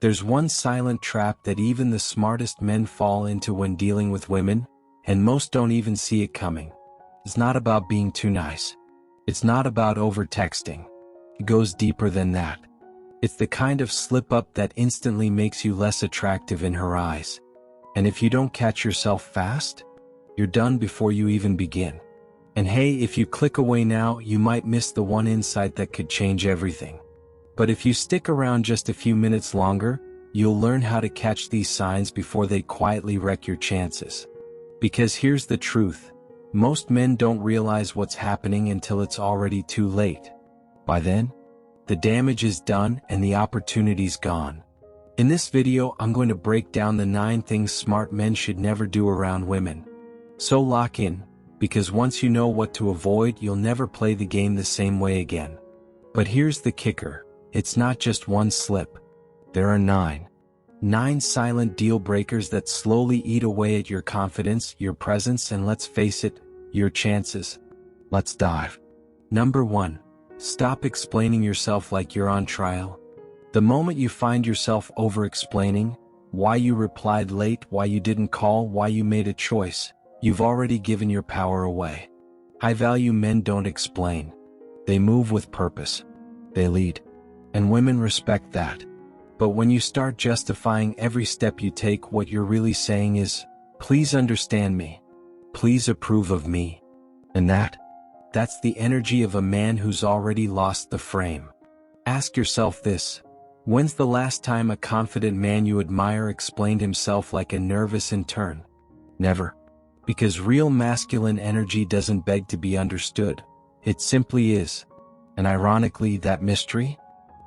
There's one silent trap that even the smartest men fall into when dealing with women, and most don't even see it coming. It's not about being too nice. It's not about over-texting. It goes deeper than that. It's the kind of slip-up that instantly makes you less attractive in her eyes. And if you don't catch yourself fast, you're done before you even begin. And hey, if you click away now, you might miss the one insight that could change everything. But if you stick around just a few minutes longer, you'll learn how to catch these signs before they quietly wreck your chances. Because here's the truth. Most men don't realize what's happening until it's already too late. By then, the damage is done and the opportunity's gone. In this video, I'm going to break down the 9 things smart men should never do around women. So lock in, because once you know what to avoid, you'll never play the game the same way again. But here's the kicker. It's not just one slip. There are 9 silent deal breakers that slowly eat away at your confidence, your presence, and let's face it, your chances. Let's dive. Number 1. Stop explaining yourself like you're on trial. The moment you find yourself over-explaining, why you replied late, why you didn't call, why you made a choice, you've already given your power away. High-value men don't explain. They move with purpose. They lead. And women respect that. But when you start justifying every step you take, what you're really saying is, please understand me. Please approve of me. And that's the energy of a man who's already lost the frame. Ask yourself this. When's the last time a confident man you admire explained himself like a nervous intern? Never. Because real masculine energy doesn't beg to be understood. It simply is. And ironically, that mystery?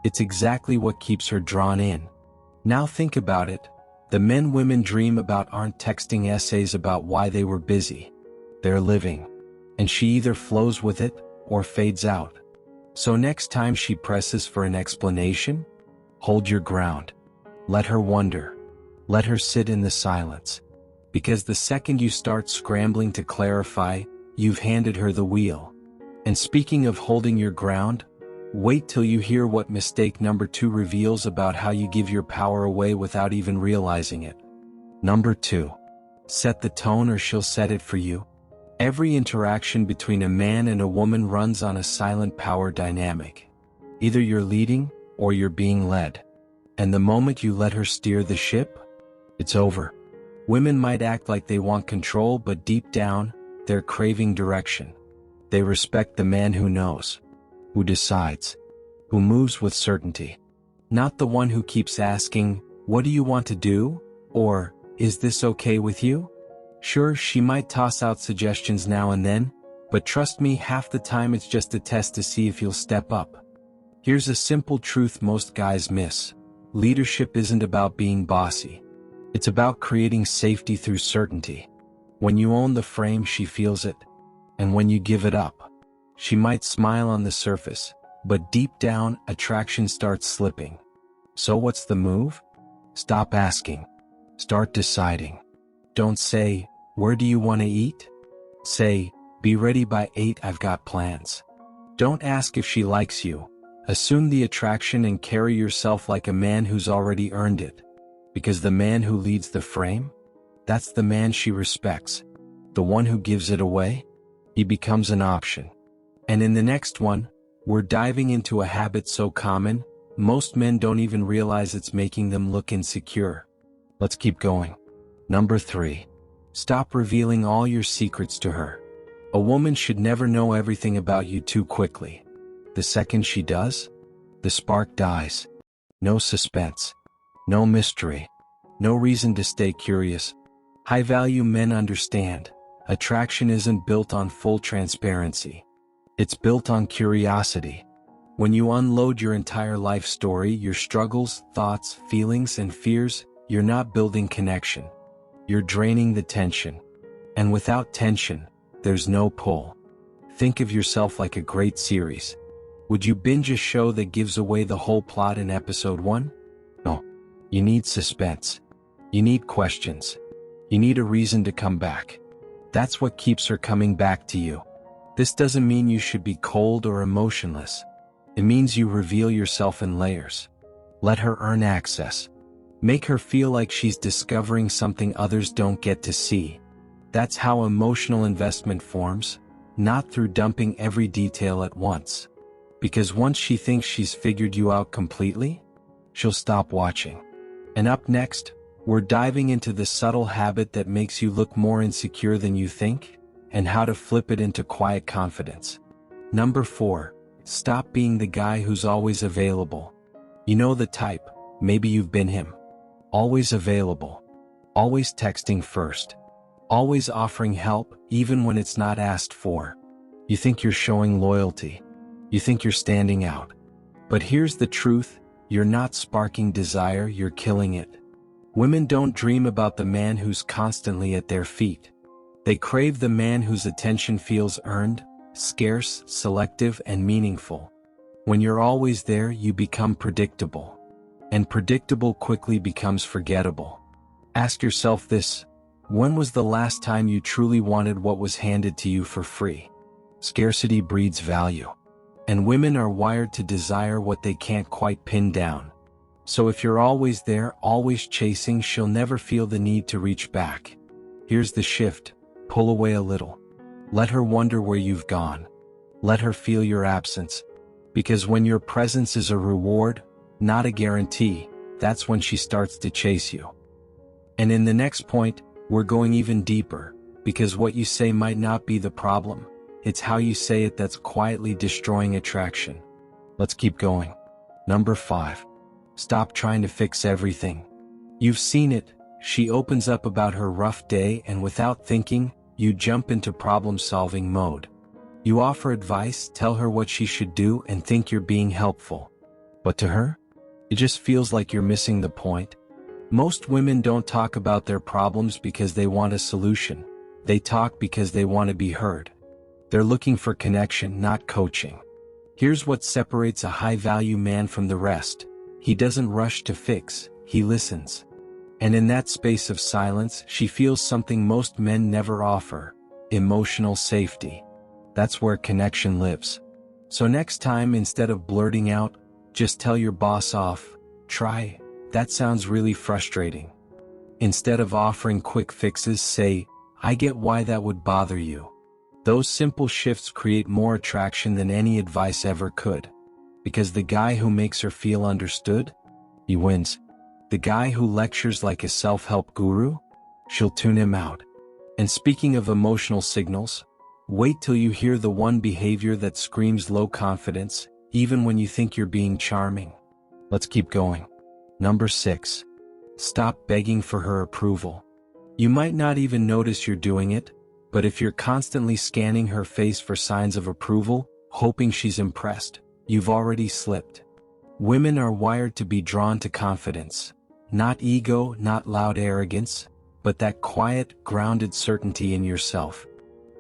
It's exactly what keeps her drawn in. Now think about it. The men women dream about aren't texting essays about why they were busy. They're living. And she either flows with it, or fades out. So next time she presses for an explanation, hold your ground. Let her wonder. Let her sit in the silence. Because the second you start scrambling to clarify, you've handed her the wheel. And speaking of holding your ground, wait till you hear what mistake number 2 reveals about how you give your power away without even realizing it. Number 2. Set the tone or she'll set it for you. Every interaction between a man and a woman runs on a silent power dynamic. Either you're leading, or you're being led. And the moment you let her steer the ship, it's over. Women might act like they want control, but deep down, they're craving direction. They respect the man who knows, who decides, who moves with certainty. Not the one who keeps asking, what do you want to do? Or, is this okay with you? Sure, she might toss out suggestions now and then, but trust me, half the time it's just a test to see if you'll step up. Here's a simple truth most guys miss. Leadership isn't about being bossy. It's about creating safety through certainty. When you own the frame, she feels it. And when you give it up, she might smile on the surface, but deep down, attraction starts slipping. So what's the move? Stop asking. Start deciding. Don't say, where do you want to eat? Say, be ready by 8, I've got plans. Don't ask if she likes you. Assume the attraction and carry yourself like a man who's already earned it. Because the man who leads the frame, that's the man she respects. The one who gives it away, he becomes an option. And in the next one, we're diving into a habit so common, most men don't even realize it's making them look insecure. Let's keep going. Number 3. Stop revealing all your secrets to her. A woman should never know everything about you too quickly. The second she does, the spark dies. No suspense. No mystery. No reason to stay curious. High-value men understand. Attraction isn't built on full transparency. It's built on curiosity. When you unload your entire life story, your struggles, thoughts, feelings, and fears, you're not building connection. You're draining the tension. And without tension, there's no pull. Think of yourself like a great series. Would you binge a show that gives away the whole plot in episode 1? No. You need suspense. You need questions. You need a reason to come back. That's what keeps her coming back to you. This doesn't mean you should be cold or emotionless. It means you reveal yourself in layers. Let her earn access. Make her feel like she's discovering something others don't get to see. That's how emotional investment forms, not through dumping every detail at once. Because once she thinks she's figured you out completely, she'll stop watching. And up next, we're diving into the subtle habit that makes you look more insecure than you think, and how to flip it into quiet confidence. Number 4. Stop being the guy who's always available. You know the type, maybe you've been him. Always available. Always texting first. Always offering help, even when it's not asked for. You think you're showing loyalty. You think you're standing out. But here's the truth, you're not sparking desire, you're killing it. Women don't dream about the man who's constantly at their feet. They crave the man whose attention feels earned, scarce, selective, and meaningful. When you're always there, you become predictable. And predictable quickly becomes forgettable. Ask yourself this: when was the last time you truly wanted what was handed to you for free? Scarcity breeds value. And women are wired to desire what they can't quite pin down. So if you're always there, always chasing, she'll never feel the need to reach back. Here's the shift: pull away a little. Let her wonder where you've gone. Let her feel your absence. Because when your presence is a reward, not a guarantee, that's when she starts to chase you. And in the next point, we're going even deeper, because what you say might not be the problem. It's how you say it that's quietly destroying attraction. Let's keep going. Number 5. Stop trying to fix everything. You've seen it. She opens up about her rough day, and without thinking, you jump into problem-solving mode. You offer advice, tell her what she should do, and think you're being helpful. But to her, it just feels like you're missing the point. Most women don't talk about their problems because they want a solution. They talk because they want to be heard. They're looking for connection, not coaching. Here's what separates a high-value man from the rest. He doesn't rush to fix, he listens. And in that space of silence, she feels something most men never offer: emotional safety. That's where connection lives. So next time, instead of blurting out, "Just tell your boss off," try, "That sounds really frustrating." Instead of offering quick fixes, say, "I get why that would bother you." Those simple shifts create more attraction than any advice ever could. Because the guy who makes her feel understood, he wins. The guy who lectures like a self-help guru, she'll tune him out. And speaking of emotional signals, wait till you hear the one behavior that screams low confidence, even when you think you're being charming. Let's keep going. Number 6. Stop begging for her approval. You might not even notice you're doing it, but if you're constantly scanning her face for signs of approval, hoping she's impressed, you've already slipped. Women are wired to be drawn to confidence. Not ego, not loud arrogance, but that quiet, grounded certainty in yourself.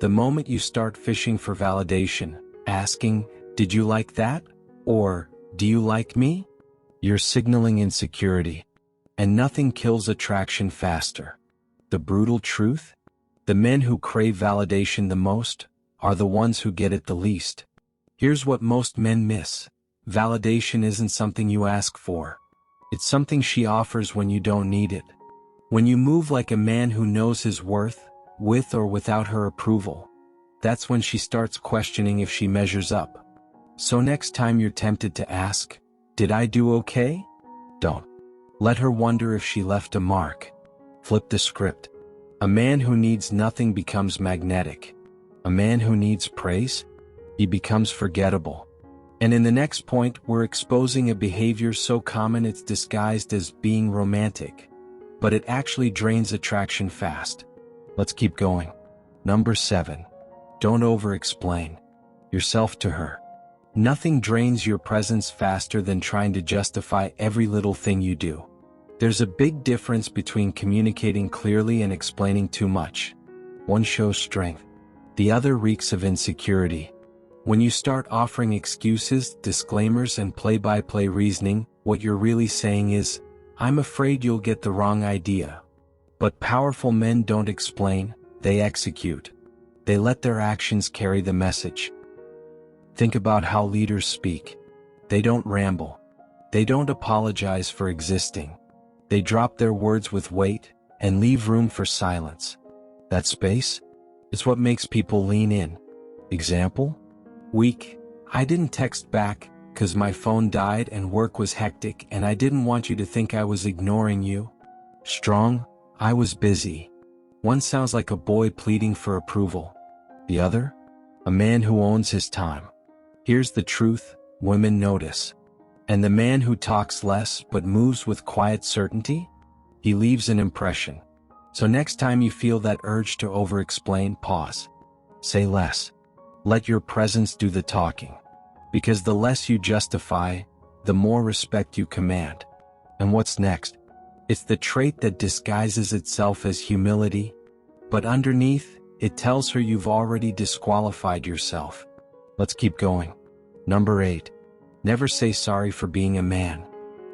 The moment you start fishing for validation, asking, "Did you like that?" or "Do you like me?" you're signaling insecurity. And nothing kills attraction faster. The brutal truth? The men who crave validation the most are the ones who get it the least. Here's what most men miss. Validation isn't something you ask for. It's something she offers when you don't need it. When you move like a man who knows his worth, with or without her approval, that's when she starts questioning if she measures up. So next time you're tempted to ask, "Did I do okay?" don't. Let her wonder if she left a mark. Flip the script. A man who needs nothing becomes magnetic. A man who needs praise, he becomes forgettable. And in the next point, we're exposing a behavior so common it's disguised as being romantic, but it actually drains attraction fast. Let's keep going. Number 7. Don't over-explain yourself to her. Nothing drains your presence faster than trying to justify every little thing you do. There's a big difference between communicating clearly and explaining too much. One shows strength. The other reeks of insecurity. When you start offering excuses, disclaimers, and play-by-play reasoning, what you're really saying is, "I'm afraid you'll get the wrong idea." But powerful men don't explain, they execute. They let their actions carry the message. Think about how leaders speak. They don't ramble. They don't apologize for existing. They drop their words with weight and leave room for silence. That space is what makes people lean in. Example? Weak. I didn't text back because my phone died and work was hectic and I didn't want you to think I was ignoring you. Strong. I was busy. One sounds like a boy pleading for approval. The other? A man who owns his time. Here's the truth, women notice. And the man who talks less but moves with quiet certainty? He leaves an impression. So next time you feel that urge to over-explain, pause. Say less. Let your presence do the talking. Because the less you justify, the more respect you command. And what's next? It's the trait that disguises itself as humility, but underneath, it tells her you've already disqualified yourself. Let's keep going. Number 8. Never say sorry for being a man.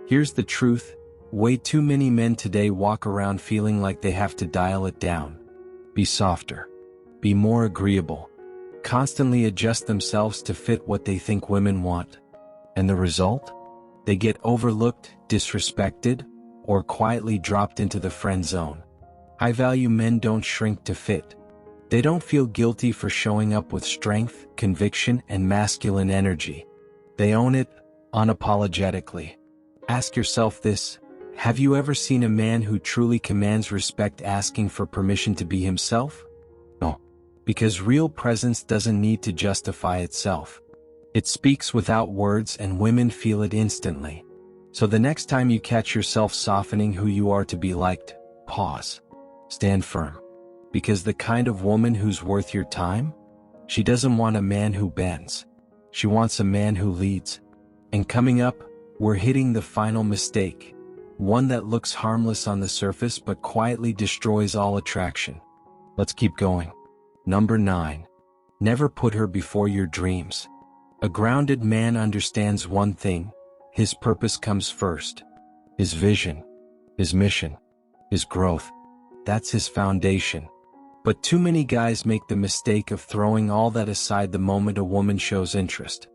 Here's the truth. Way too many men today walk around feeling like they have to dial it down. Be softer. Be more agreeable. Constantly adjust themselves to fit what they think women want. And the result? They get overlooked, disrespected, or quietly dropped into the friend zone. High-value men don't shrink to fit. They don't feel guilty for showing up with strength, conviction, and masculine energy. They own it, unapologetically. Ask yourself this: have you ever seen a man who truly commands respect asking for permission to be himself? No. Because real presence doesn't need to justify itself. It speaks without words and women feel it instantly. So the next time you catch yourself softening who you are to be liked, pause. Stand firm. Because the kind of woman who's worth your time? She doesn't want a man who bends. She wants a man who leads. And coming up, we're hitting the final mistake. One that looks harmless on the surface but quietly destroys all attraction. Let's keep going. Number 9. Never put her before your dreams. A grounded man understands one thing: his purpose comes first. His vision, his mission, his growth. That's his foundation. But too many guys make the mistake of throwing all that aside the moment a woman shows interest.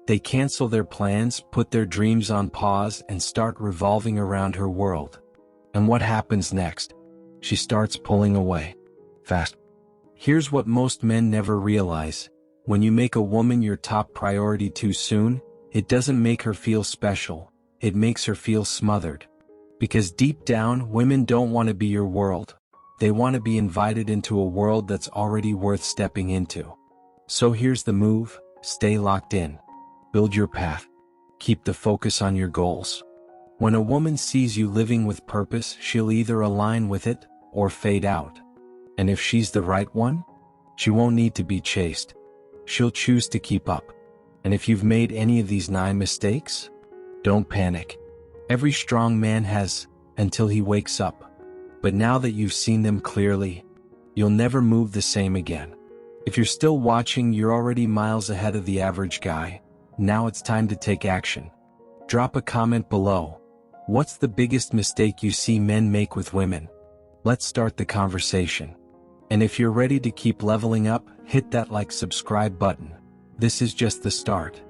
They cancel their plans, put their dreams on pause, and start revolving around her world. And what happens next? She starts pulling away. Fast. Here's what most men never realize. When you make a woman your top priority too soon, it doesn't make her feel special, it makes her feel smothered. Because deep down, women don't want to be your world. They want to be invited into a world that's already worth stepping into. So here's the move: stay locked in. Build your path. Keep the focus on your goals. When a woman sees you living with purpose, she'll either align with it or fade out. And if she's the right one, she won't need to be chased. She'll choose to keep up. And if you've made any of these 9 mistakes, don't panic. Every strong man has, until he wakes up. But now that you've seen them clearly, you'll never move the same again. If you're still watching, you're already miles ahead of the average guy. Now it's time to take action. Drop a comment below. What's the biggest mistake you see men make with women? Let's start the conversation. And if you're ready to keep leveling up, hit that like, subscribe button. This is just the start.